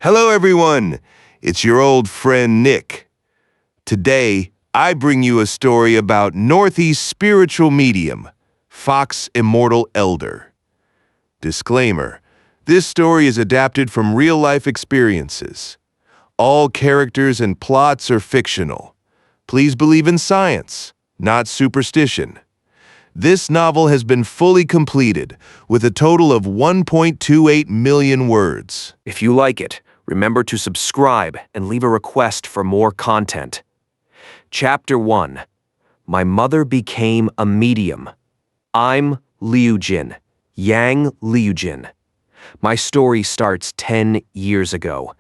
Hello, everyone. It's your old friend Nick. Today, I bring you a story about Northeast spiritual medium, Fox Immortal Elder. Disclaimer: this story is adapted from real-life experiences. All characters and plots are fictional. Please believe in science, not superstition. This novel has been fully completed, with a total of 1.28 million words. If you like it, remember to subscribe and leave a request for more content. Chapter 1. My Mother Became a Medium. I'm Liu Jin, Yang Liu Jin. My story starts 10 years ago.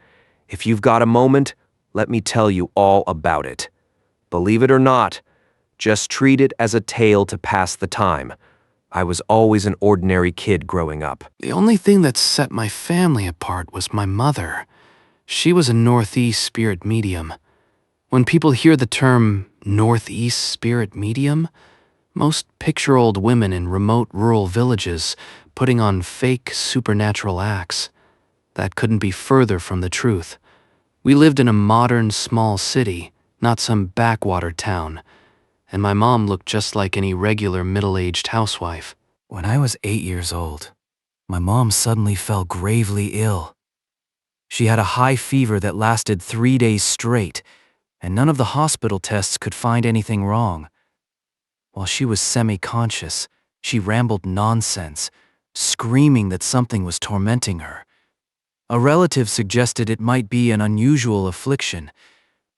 If you've got a moment, let me tell you all about it. Believe it or not, just treat it as a tale to pass the time. I was always an ordinary kid growing up. The only thing that set my family apart was my mother. She was a Northeast spirit medium. When people hear the term Northeast spirit medium, most picture old women in remote rural villages putting on fake supernatural acts. That couldn't be further from the truth. We lived in a modern small city, not some backwater town, and my mom looked just like any regular middle-aged housewife. When I was 8 years old, my mom suddenly fell gravely ill. She had a high fever that lasted 3 days straight, and none of the hospital tests could find anything wrong. While she was semi-conscious, she rambled nonsense, screaming that something was tormenting her. A relative suggested it might be an unusual affliction,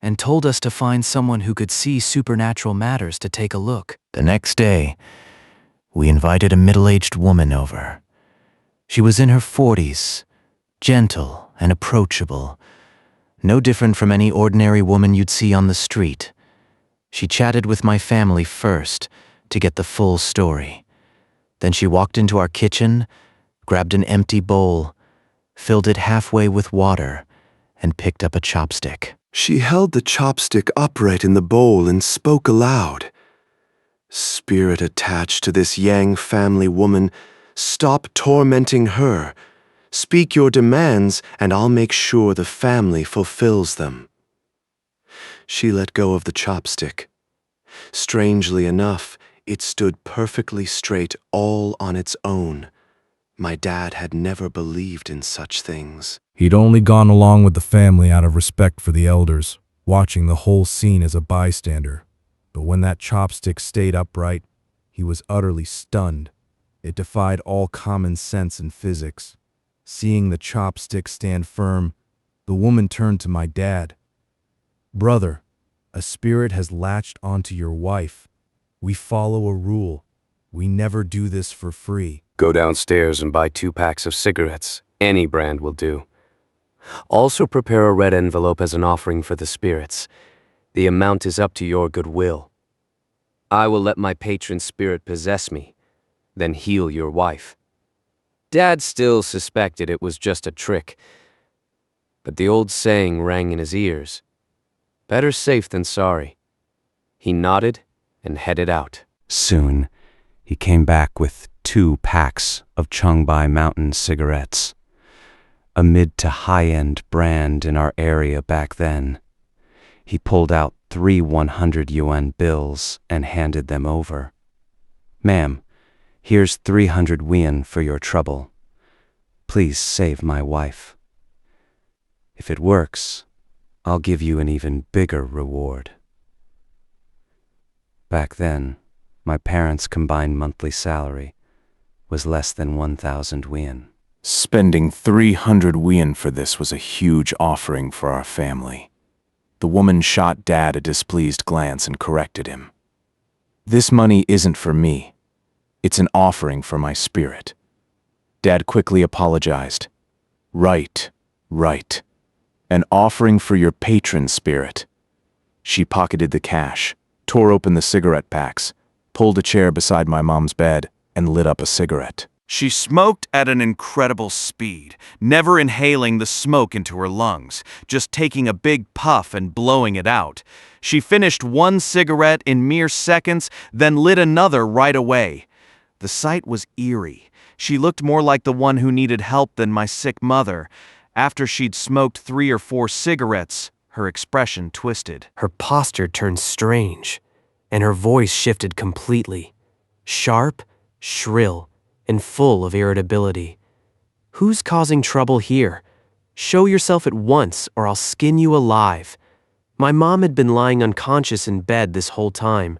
and told us to find someone who could see supernatural matters to take a look. The next day, we invited a middle-aged woman over. She was in her 40s, gentle and approachable, no different from any ordinary woman you'd see on the street. She chatted with my family first to get the full story. Then she walked into our kitchen, grabbed an empty bowl, filled it halfway with water, and picked up a chopstick. She held the chopstick upright in the bowl and spoke aloud. "Spirit attached to this Yang family woman, stop tormenting her. Speak your demands, and I'll make sure the family fulfills them." She let go of the chopstick. Strangely enough, it stood perfectly straight all on its own. My dad had never believed in such things. He'd only gone along with the family out of respect for the elders, watching the whole scene as a bystander. But when that chopstick stayed upright, he was utterly stunned. It defied all common sense and physics. Seeing the chopstick stand firm, the woman turned to my dad. "Brother, a spirit has latched onto your wife. We follow a rule. We never do this for free." Go downstairs and buy 2 packs of cigarettes. Any brand will do. Also prepare a red envelope as an offering for the spirits. The amount is up to your goodwill. I will let my patron spirit possess me, then heal your wife. Dad still suspected it was just a trick, but the old saying rang in his ears. Better safe than sorry. He nodded and headed out. Soon, he came back with 2 packs of Chungbai Mountain cigarettes, a mid to high-end brand in our area back then. He pulled out 3 100 yuan bills and handed them over. "Ma'am, here's 300 yuan for your trouble. Please save my wife. If it works, I'll give you an even bigger reward." Back then, my parents' combined monthly salary was less than 1,000 yuan. Spending 300 yuan for this was a huge offering for our family. The woman shot Dad a displeased glance and corrected him. "This money isn't for me. It's an offering for my spirit." Dad quickly apologized. Right. An offering for your patron spirit." She pocketed the cash, tore open the cigarette packs, pulled a chair beside my mom's bed, and lit up a cigarette. She smoked at an incredible speed, never inhaling the smoke into her lungs, just taking a big puff and blowing it out. She finished 1 cigarette in mere seconds, then lit another right away. The sight was eerie. She looked more like the one who needed help than my sick mother, After she'd smoked 3 or 4 cigarettes, her expression twisted. Her posture turned strange, and her voice shifted completely. Sharp, shrill, and full of irritability. "Who's causing trouble here? Show yourself at once, or I'll skin you alive." My mom had been lying unconscious in bed this whole time.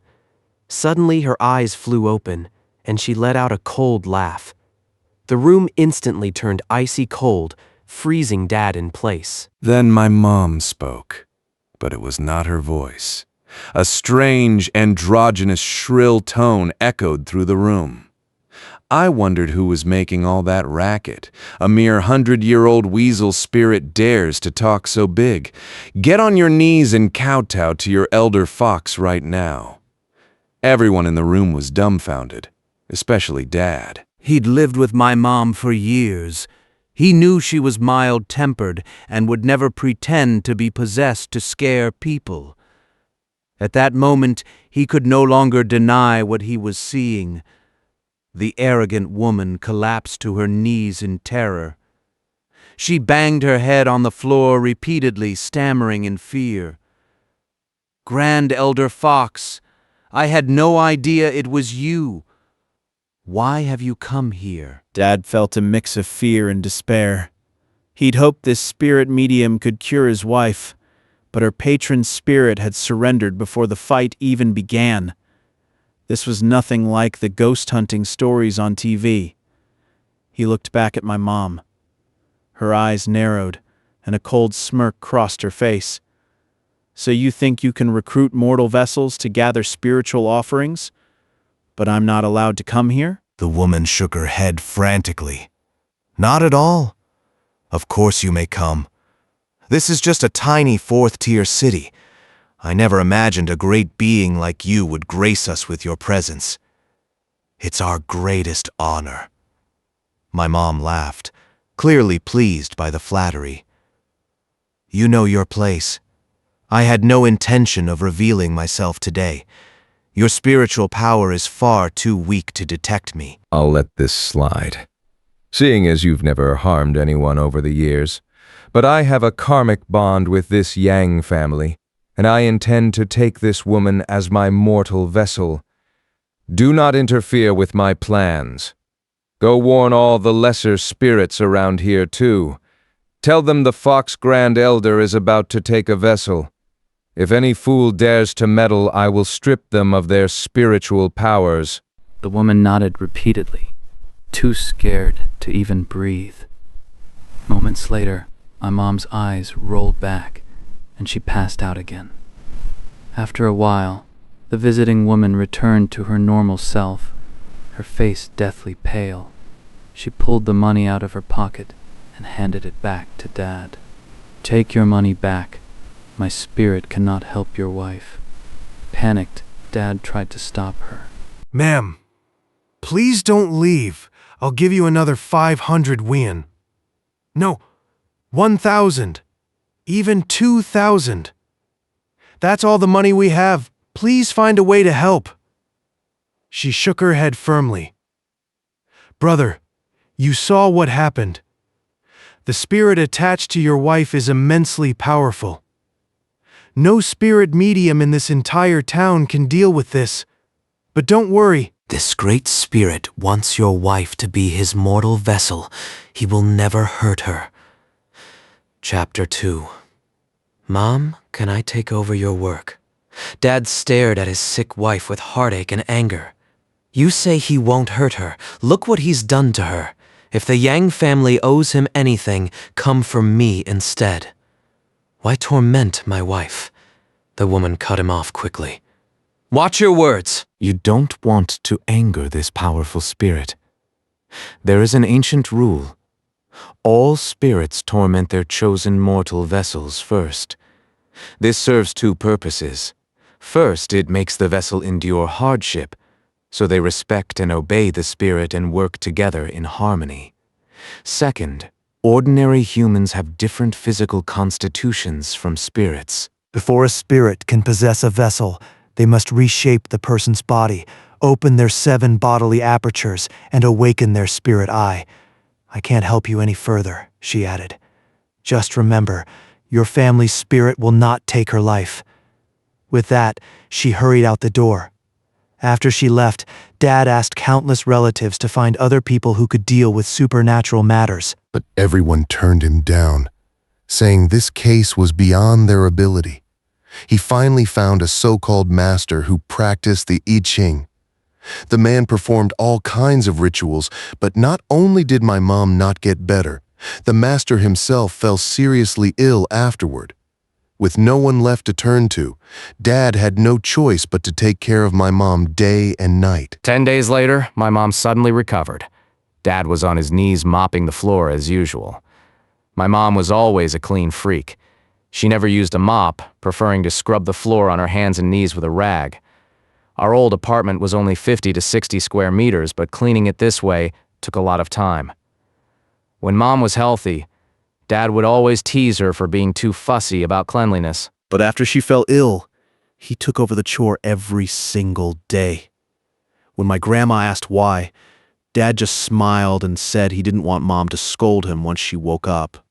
Suddenly her eyes flew open, and she let out a cold laugh. The room instantly turned icy cold, freezing Dad in place. Then my mom spoke, but it was not her voice. A strange, androgynous, shrill tone echoed through the room. I wondered who was making all that racket. A mere 100-year-old weasel spirit dares to talk so big. Get on your knees and kowtow to your elder fox right now. Everyone in the room was dumbfounded, especially Dad. He'd lived with my mom for years. He knew she was mild-tempered and would never pretend to be possessed to scare people. At that moment, he could no longer deny what he was seeing. The arrogant woman collapsed to her knees in terror. She banged her head on the floor repeatedly, stammering in fear. "Grand Elder Fox, I had no idea it was you. Why have you come here?" Dad felt a mix of fear and despair. He'd hoped this spirit medium could cure his wife, but her patron's spirit had surrendered before the fight even began. This was nothing like the ghost hunting stories on TV. He looked back at my mom. Her eyes narrowed, and a cold smirk crossed her face. "So you think you can recruit mortal vessels to gather spiritual offerings? But I'm not allowed to come here?" The woman shook her head frantically. "Not at all. Of course you may come. This is just a tiny 4th-tier city. I never imagined a great being like you would grace us with your presence. It's our greatest honor." My mom laughed, clearly pleased by the flattery. "You know your place. I had no intention of revealing myself today. Your spiritual power is far too weak to detect me." I'll let this slide, seeing as you've never harmed anyone over the years. But I have a karmic bond with this Yang family, and I intend to take this woman as my mortal vessel. Do not interfere with my plans. Go warn all the lesser spirits around here too. Tell them the Fox Grand Elder is about to take a vessel. If any fool dares to meddle, I will strip them of their spiritual powers." The woman nodded repeatedly, too scared to even breathe. Moments later, my mom's eyes rolled back, and she passed out again. After a while, the visiting woman returned to her normal self, her face deathly pale. She pulled the money out of her pocket and handed it back to Dad. "Take your money back. My spirit cannot help your wife." Panicked, Dad tried to stop her. "Ma'am, please don't leave. I'll give you another 500 wien. No, 1,000. Even 2,000. That's all the money we have. Please find a way to help." She shook her head firmly. "Brother, you saw what happened. The spirit attached to your wife is immensely powerful. No spirit medium in this entire town can deal with this. But don't worry." "This great spirit wants your wife to be his mortal vessel. He will never hurt her." Chapter 2. "Mom, can I take over your work?" Dad stared at his sick wife with heartache and anger. "You say he won't hurt her. Look what he's done to her. If the Yang family owes him anything, come for me instead." "Why torment my wife?" The woman cut him off quickly. "Watch your words." You don't want to anger this powerful spirit. There is an ancient rule. All spirits torment their chosen mortal vessels first. This serves 2 purposes. First, it makes the vessel endure hardship, so they respect and obey the spirit and work together in harmony. Second, ordinary humans have different physical constitutions from spirits. Before a spirit can possess a vessel, they must reshape the person's body, open their 7 bodily apertures, and awaken their spirit eye. I can't help you any further," she added. Just remember, your family's spirit will not take her life." With that, she hurried out the door. After she left, Dad asked countless relatives to find other people who could deal with supernatural matters. But everyone turned him down, saying this case was beyond their ability. He finally found a so-called master who practiced the I Ching. The man performed all kinds of rituals, but not only did my mom not get better, the master himself fell seriously ill afterward. With no one left to turn to, Dad had no choice but to take care of my mom day and night. 10 days later, my mom suddenly recovered. Dad was on his knees mopping the floor as usual. My mom was always a clean freak. She never used a mop, preferring to scrub the floor on her hands and knees with a rag. Our old apartment was only 50 to 60 square meters, but cleaning it this way took a lot of time. When Mom was healthy, Dad would always tease her for being too fussy about cleanliness. But after she fell ill, he took over the chore every single day. When my grandma asked why, Dad just smiled and said he didn't want Mom to scold him once she woke up.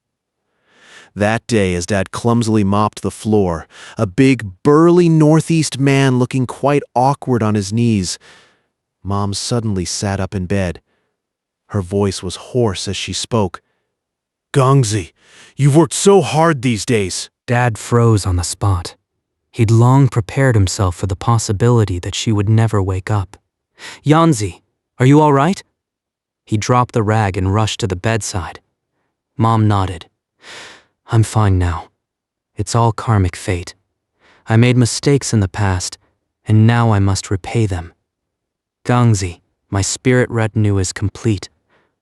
That day, as Dad clumsily mopped the floor, a big, burly Northeast man looking quite awkward on his knees, Mom suddenly sat up in bed. Her voice was hoarse as she spoke. "Gongzi, you've worked so hard these days." Dad froze on the spot. He'd long prepared himself for the possibility that she would never wake up. "Yanzi, are you all right?" He dropped the rag and rushed to the bedside. Mom nodded. "I'm fine now. It's all karmic fate. I made mistakes in the past, and now I must repay them. Gangzi, my spirit retinue is complete.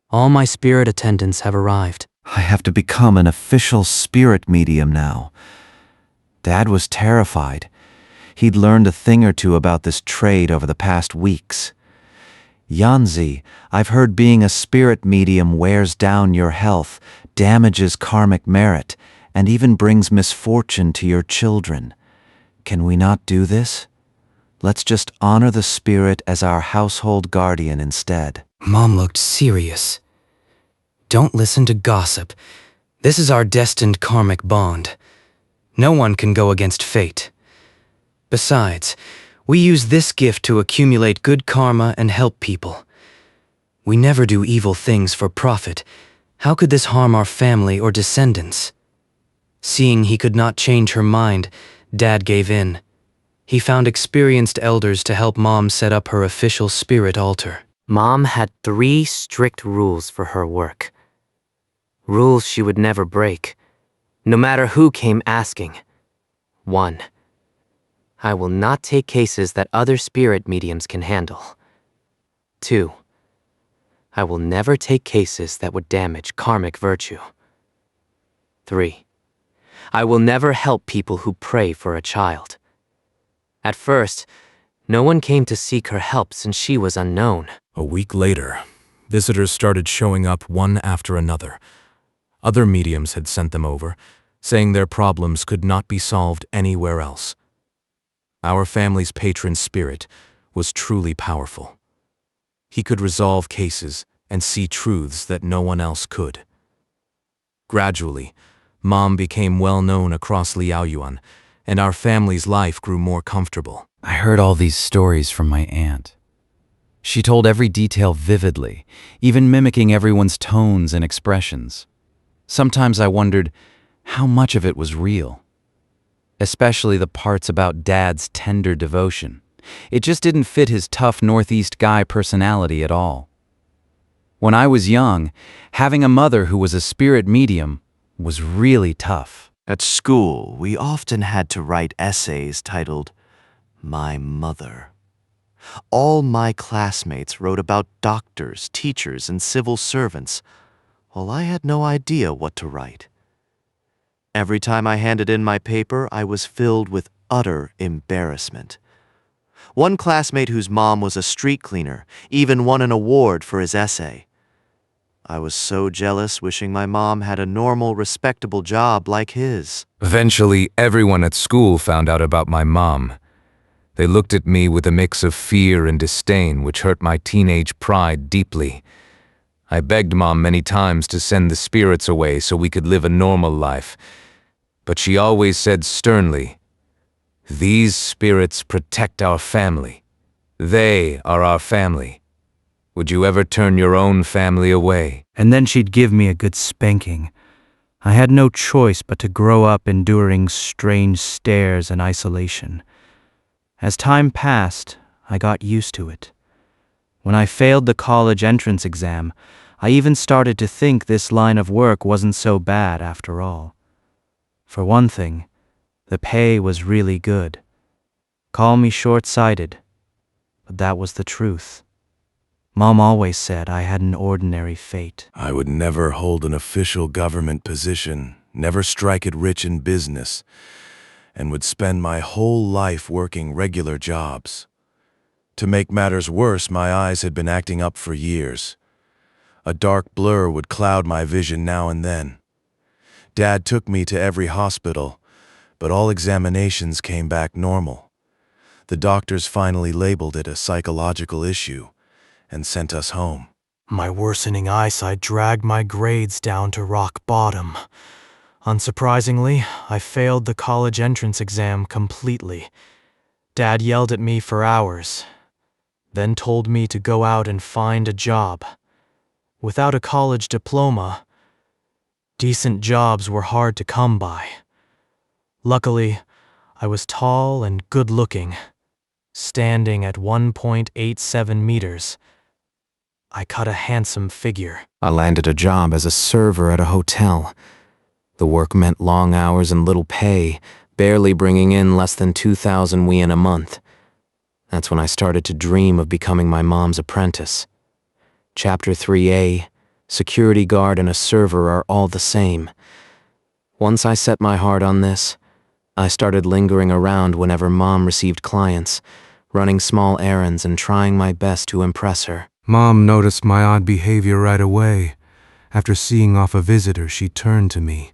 All my spirit attendants have arrived." I have to become an official spirit medium now. Dad was terrified. He'd learned a thing or two about this trade over the past weeks. "Yanzi, I've heard being a spirit medium wears down your health, damages karmic merit, and even brings misfortune to your children. Can we not do this? Let's just honor the spirit as our household guardian instead." Mom looked serious. "Don't listen to gossip. This is our destined karmic bond. No one can go against fate. Besides, we use this gift to accumulate good karma and help people. We never do evil things for profit. How could this harm our family or descendants?" Seeing he could not change her mind, Dad gave in. He found experienced elders to help Mom set up her official spirit altar. Mom had 3 strict rules for her work. Rules she would never break, no matter who came asking. 1. I will not take cases that other spirit mediums can handle. 2. I will never take cases that would damage karmic virtue. 3. I will never help people who pray for a child. At first, no one came to seek her help since she was unknown. A week later, visitors started showing up one after another. Other mediums had sent them over, saying their problems could not be solved anywhere else. Our family's patron spirit was truly powerful. He could resolve cases and see truths that no one else could. Gradually, Mom became well known across Liaoyuan, and our family's life grew more comfortable. I heard all these stories from my aunt. She told every detail vividly, even mimicking everyone's tones and expressions. Sometimes I wondered how much of it was real, especially the parts about Dad's tender devotion. It just didn't fit his tough Northeast guy personality at all. When I was young, having a mother who was a spirit medium was really tough. At school, we often had to write essays titled, "My Mother." All my classmates wrote about doctors, teachers, and civil servants, while I had no idea what to write. Every time I handed in my paper, I was filled with utter embarrassment. One classmate whose mom was a street cleaner even won an award for his essay. I was so jealous, wishing my mom had a normal, respectable job like his. Eventually, everyone at school found out about my mom. They looked at me with a mix of fear and disdain, which hurt my teenage pride deeply. I begged Mom many times to send the spirits away so we could live a normal life, but she always said sternly, "These spirits protect our family. They are our family. Would you ever turn your own family away?" And then she'd give me a good spanking. I had no choice but to grow up enduring strange stares and isolation. As time passed, I got used to it. When I failed the college entrance exam, I even started to think this line of work wasn't so bad after all. For one thing, the pay was really good. Call me short-sighted, but that was the truth. Mom always said I had an ordinary fate. I would never hold an official government position, never strike it rich in business, and would spend my whole life working regular jobs. To make matters worse, my eyes had been acting up for years. A dark blur would cloud my vision now and then. Dad took me to every hospital, but all examinations came back normal. The doctors finally labeled it a psychological issue and sent us home. My worsening eyesight dragged my grades down to rock bottom. Unsurprisingly, I failed the college entrance exam completely. Dad yelled at me for hours, then told me to go out and find a job. Without a college diploma, decent jobs were hard to come by. Luckily, I was tall and good-looking, standing at 1.87 meters. I cut a handsome figure. I landed a job as a server at a hotel. The work meant long hours and little pay, barely bringing in less than 2,000 won a month. That's when I started to dream of becoming my mom's apprentice. Chapter 3A, security guard and a server are all the same. Once I set my heart on this, I started lingering around whenever Mom received clients, running small errands and trying my best to impress her. Mom noticed my odd behavior right away. After seeing off a visitor, she turned to me.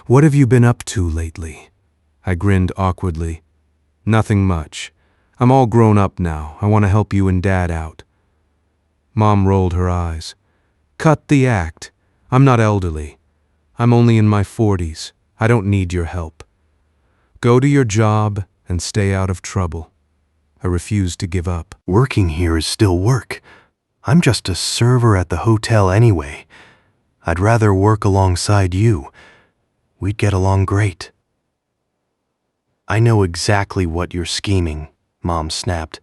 "What have you been up to lately?" I grinned awkwardly. "Nothing much. I'm all grown up now. I want to help you and Dad out." Mom rolled her eyes. "Cut the act. I'm not elderly. I'm only in my 40s. I don't need your help. Go to your job and stay out of trouble." I refused to give up. Working here is still work. I'm just a server at the hotel anyway. I'd rather work alongside you. We'd get along great. I know exactly what you're scheming, Mom snapped.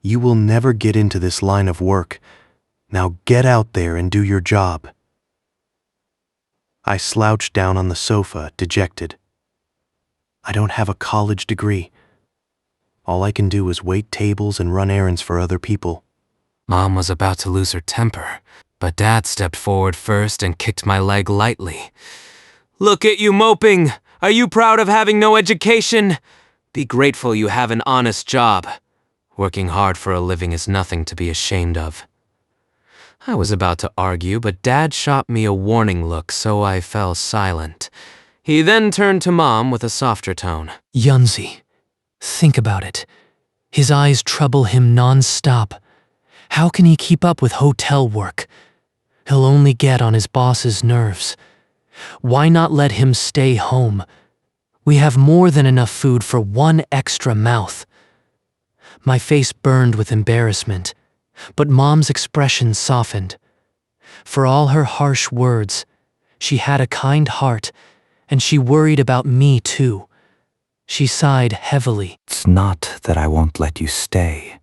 You will never get into this line of work. Now get out there and do your job. I slouched down on the sofa, dejected. I don't have a college degree. All I can do is wait tables and run errands for other people. Mom was about to lose her temper, but Dad stepped forward first and kicked my leg lightly. "Look at you moping! Are you proud of having no education? Be grateful you have an honest job. Working hard for a living is nothing to be ashamed of." I was about to argue, but Dad shot me a warning look, so I fell silent. He then turned to Mom with a softer tone. Yunzi, think about it. His eyes trouble him non-stop. How can he keep up with hotel work? He'll only get on his boss's nerves. Why not let him stay home? We have more than enough food for one extra mouth. My face burned with embarrassment, but Mom's expression softened. For all her harsh words, she had a kind heart, and she worried about me too. She sighed heavily. It's not that I won't let you stay.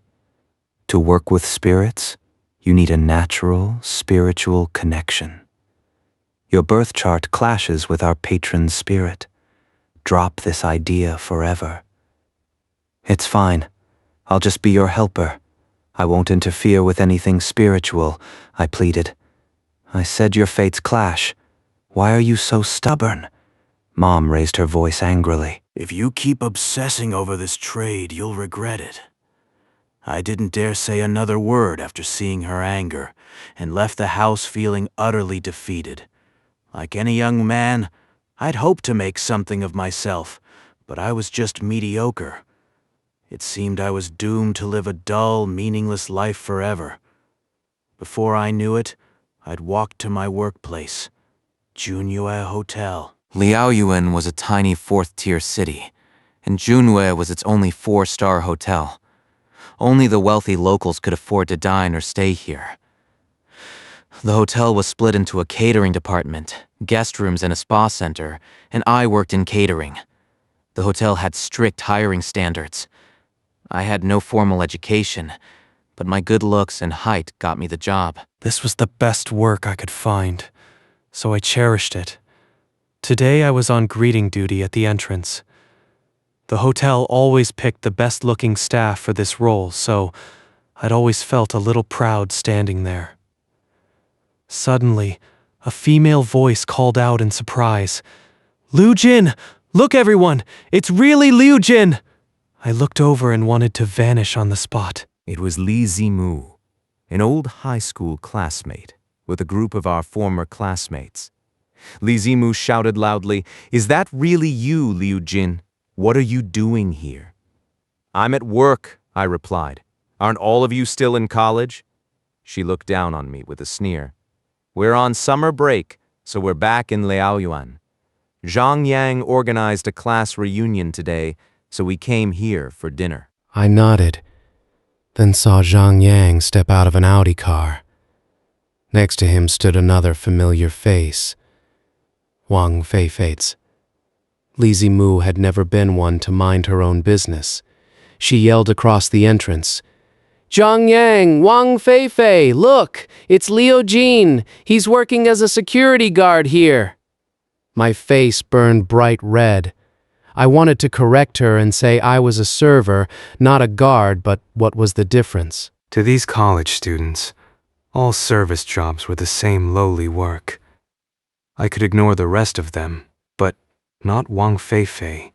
To work with spirits, you need a natural, spiritual connection. Your birth chart clashes with our patron's spirit. Drop this idea forever. It's fine. I'll just be your helper. I won't interfere with anything spiritual, I pleaded. I said your fates clash. Why are you so stubborn? Mom raised her voice angrily. If you keep obsessing over this trade, you'll regret it. I didn't dare say another word after seeing her anger, and left the house feeling utterly defeated. Like any young man, I'd hoped to make something of myself, but I was just mediocre. It seemed I was doomed to live a dull, meaningless life forever. Before I knew it, I'd walked to my workplace, Junyue Hotel. Liaoyuan was a tiny fourth-tier city, and Junwei was its only 4-star hotel. Only the wealthy locals could afford to dine or stay here. The hotel was split into a catering department, guest rooms, and a spa center, and I worked in catering. The hotel had strict hiring standards. I had no formal education, but my good looks and height got me the job. This was the best work I could find, so I cherished it. Today I was on greeting duty at the entrance. The hotel always picked the best-looking staff for this role, so I'd always felt a little proud standing there. Suddenly, a female voice called out in surprise, "Liu Jin! Look everyone! It's really Liu Jin!" I looked over and wanted to vanish on the spot. It was Li Zimu, an old high school classmate, with a group of our former classmates. Li Zimu shouted loudly, "Is that really you, Liu Jin? What are you doing here?" "I'm at work," I replied. "Aren't all of you still in college?" She looked down on me with a sneer. "We're on summer break, so we're back in Liaoyuan. Zhang Yang organized a class reunion today, so we came here for dinner." I nodded, then saw Zhang Yang step out of an Audi car. Next to him stood another familiar face, Wang Feifei's. Li Zimu had never been one to mind her own business. She yelled across the entrance, "Zhang Yang, Wang Feifei, look, it's Liu Jin. He's working as a security guard here." My face burned bright red. I wanted to correct her and say I was a server, not a guard, but what was the difference? To these college students, all service jobs were the same lowly work. I could ignore the rest of them, but not Wang Feifei.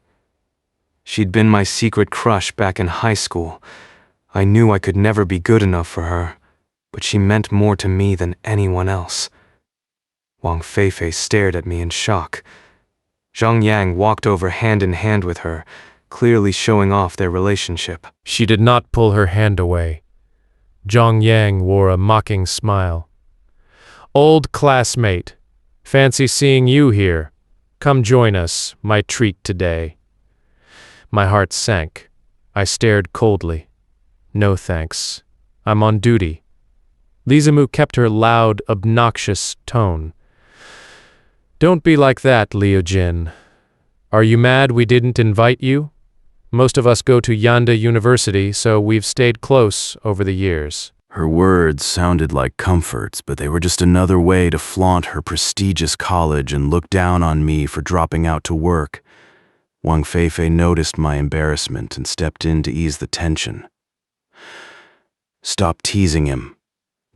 She'd been my secret crush back in high school. I knew I could never be good enough for her, but she meant more to me than anyone else. Wang Feifei stared at me in shock. Zhang Yang walked over hand in hand with her, clearly showing off their relationship. She did not pull her hand away. Zhang Yang wore a mocking smile. "Old classmate, fancy seeing you here. Come join us, my treat today." My heart sank. I stared coldly. "No thanks. I'm on duty." Li Zimu kept her loud, obnoxious tone. "Don't be like that, Liu Jin. Are you mad we didn't invite you? Most of us go to Yanda University, so we've stayed close over the years." Her words sounded like comforts, but they were just another way to flaunt her prestigious college and look down on me for dropping out to work. Wang Feifei noticed my embarrassment and stepped in to ease the tension. "Stop teasing him.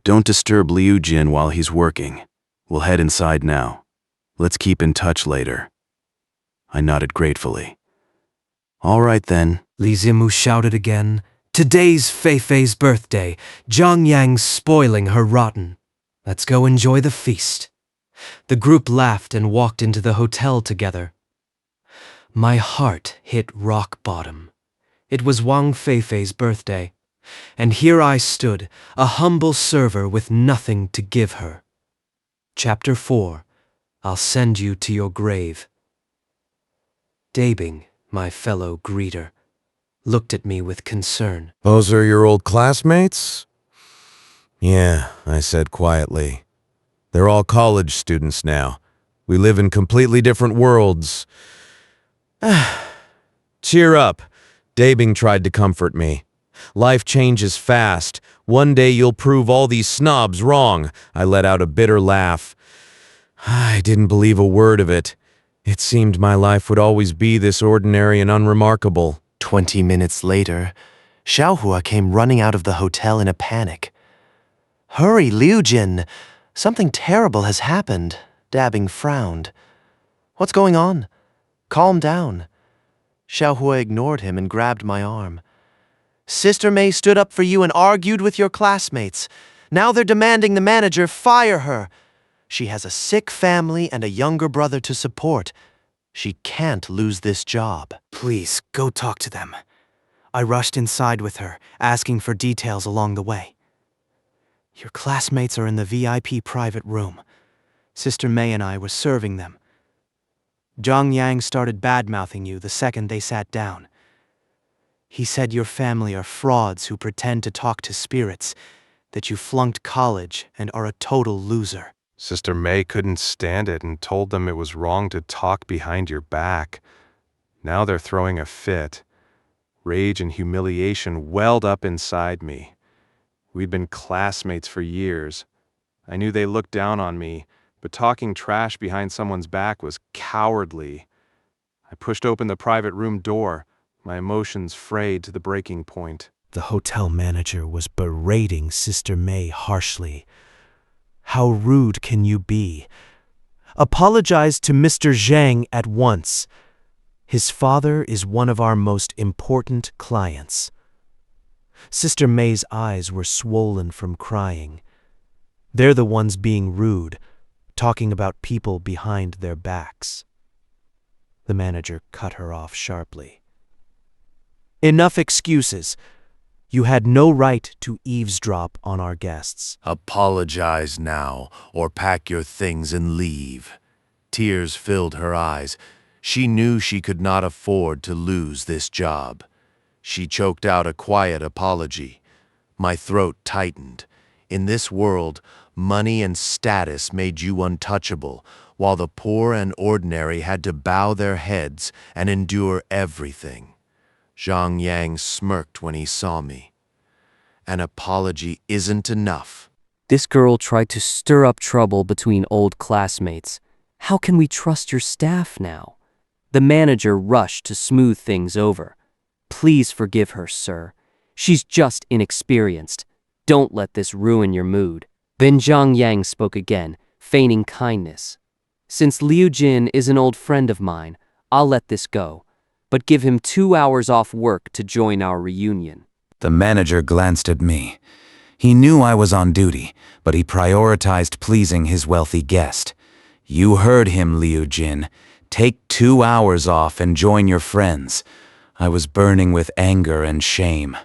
Don't disturb Liu Jin while he's working. We'll head inside now. Let's keep in touch later." I nodded gratefully. "All right then." Li Zimu shouted again. "Today's Feifei's birthday. Zhang Yang's spoiling her rotten. Let's go enjoy the feast." The group laughed and walked into the hotel together. My heart hit rock bottom. It was Wang Feifei's birthday, and here I stood, a humble server with nothing to give her. Chapter 4. I'll send you to your grave. Dabing, my fellow greeter, looked at me with concern. "Those are your old classmates?" "Yeah," I said quietly. "They're all college students now. We live in completely different worlds." "Cheer up," Dabing tried to comfort me. "Life changes fast. One day you'll prove all these snobs wrong." I let out a bitter laugh. I didn't believe a word of it. It seemed my life would always be this ordinary and unremarkable. 20 minutes later, Xiaohua came running out of the hotel in a panic. "Hurry, Liu Jin! Something terrible has happened," Dabbing frowned. "What's going on? Calm down." Xiaohua ignored him and grabbed my arm. "Sister Mei stood up for you and argued with your classmates. Now they're demanding the manager fire her. She has a sick family and a younger brother to support. She can't lose this job." "Please, go talk to them." I rushed inside with her, asking for details along the way. Your classmates are in the VIP private room. Sister May and I were serving them. Zhang Yang started bad-mouthing you the second they sat down. He said your family are frauds who pretend to talk to spirits, that you flunked college and are a total loser. Sister May couldn't stand it and told them it was wrong to talk behind your back. Now they're throwing a fit. Rage and humiliation welled up inside me. We'd been classmates for years. I knew they looked down on me, but talking trash behind someone's back was cowardly. I pushed open the private room door, my emotions frayed to the breaking point. The hotel manager was berating Sister May harshly. How rude can you be? Apologize to Mr. Zhang at once. His father is one of our most important clients. Sister May's eyes were swollen from crying. They're the ones being rude, talking about people behind their backs. The manager cut her off sharply. Enough excuses. You had no right to eavesdrop on our guests. Apologize now, or pack your things and leave. Tears filled her eyes. She knew she could not afford to lose this job. She choked out a quiet apology. My throat tightened. In this world, money and status made you untouchable, while the poor and ordinary had to bow their heads and endure everything. Zhang Yang smirked when he saw me. An apology isn't enough. This girl tried to stir up trouble between old classmates. How can we trust your staff now? The manager rushed to smooth things over. Please forgive her, sir. She's just inexperienced. Don't let this ruin your mood. Then Zhang Yang spoke again, feigning kindness. Since Liu Jin is an old friend of mine, I'll let this go, but give him 2 hours off work to join our reunion. The manager glanced at me. He knew I was on duty, but he prioritized pleasing his wealthy guest. You heard him, Liu Jin. Take 2 hours off and join your friends. I was burning with anger and shame.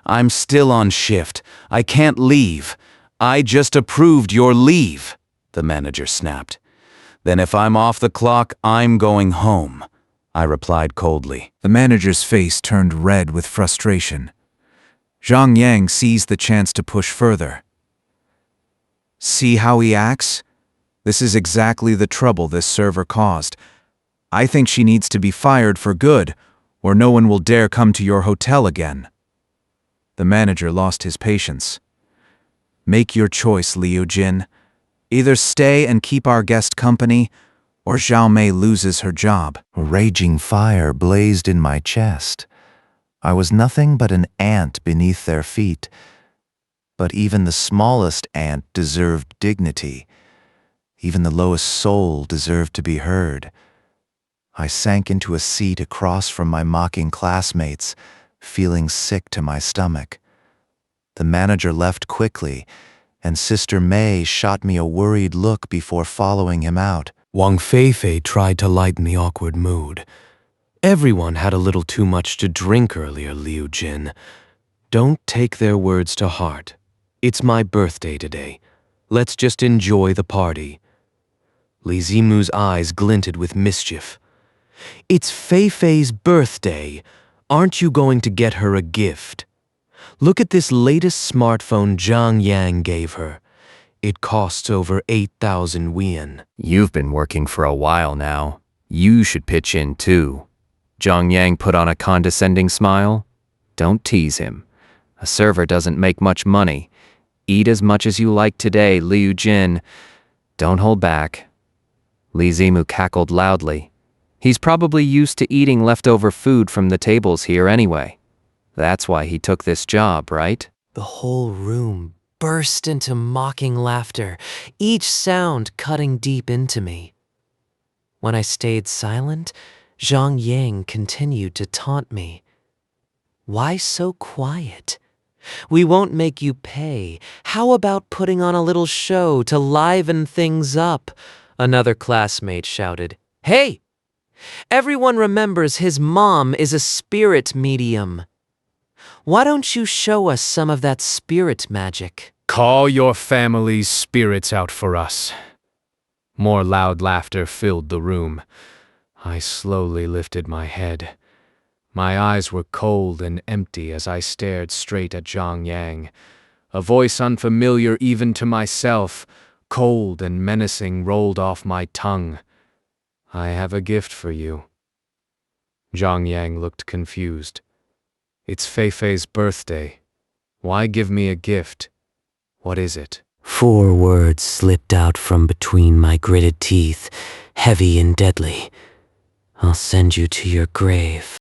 I'm still on shift. I can't leave. I just approved your leave, the manager snapped. Then if I'm off the clock, I'm going home, I replied coldly. The manager's face turned red with frustration. Zhang Yang seized the chance to push further. See how he acts? This is exactly the trouble this server caused. I think she needs to be fired for good, or no one will dare come to your hotel again. The manager lost his patience. Make your choice, Liu Jin. Either stay and keep our guest company, or Zhao Mei loses her job. A raging fire blazed in my chest. I was nothing but an ant beneath their feet. But even the smallest ant deserved dignity. Even the lowest soul deserved to be heard. I sank into a seat across from my mocking classmates, feeling sick to my stomach. The manager left quickly, and Sister May shot me a worried look before following him out. Wang Feifei tried to lighten the awkward mood. Everyone had a little too much to drink earlier, Liu Jin. Don't take their words to heart. It's my birthday today. Let's just enjoy the party. Li Zimu's eyes glinted with mischief. It's Feifei's birthday. Aren't you going to get her a gift? Look at this latest smartphone Zhang Yang gave her. It costs over 8,000 yuan. You've been working for a while now. You should pitch in too. Zhang Yang put on a condescending smile. Don't tease him. A server doesn't make much money. Eat as much as you like today, Liu Jin. Don't hold back. Li Zimu cackled loudly. He's probably used to eating leftover food from the tables here anyway. That's why he took this job, right? The whole room burst into mocking laughter, each sound cutting deep into me. When I stayed silent, Zhang Yang continued to taunt me. Why so quiet? We won't make you pay. How about putting on a little show to liven things up? Another classmate shouted. Hey! Everyone remembers his mom is a spirit medium. Why don't you show us some of that spirit magic? Call your family's spirits out for us. More loud laughter filled the room. I slowly lifted my head. My eyes were cold and empty as I stared straight at Zhang Yang. A voice unfamiliar even to myself, cold and menacing, rolled off my tongue. I have a gift for you. Zhang Yang looked confused. It's Feifei's birthday. Why give me a gift? What is it? 4 words slipped out from between my gritted teeth, heavy and deadly. I'll send you to your grave.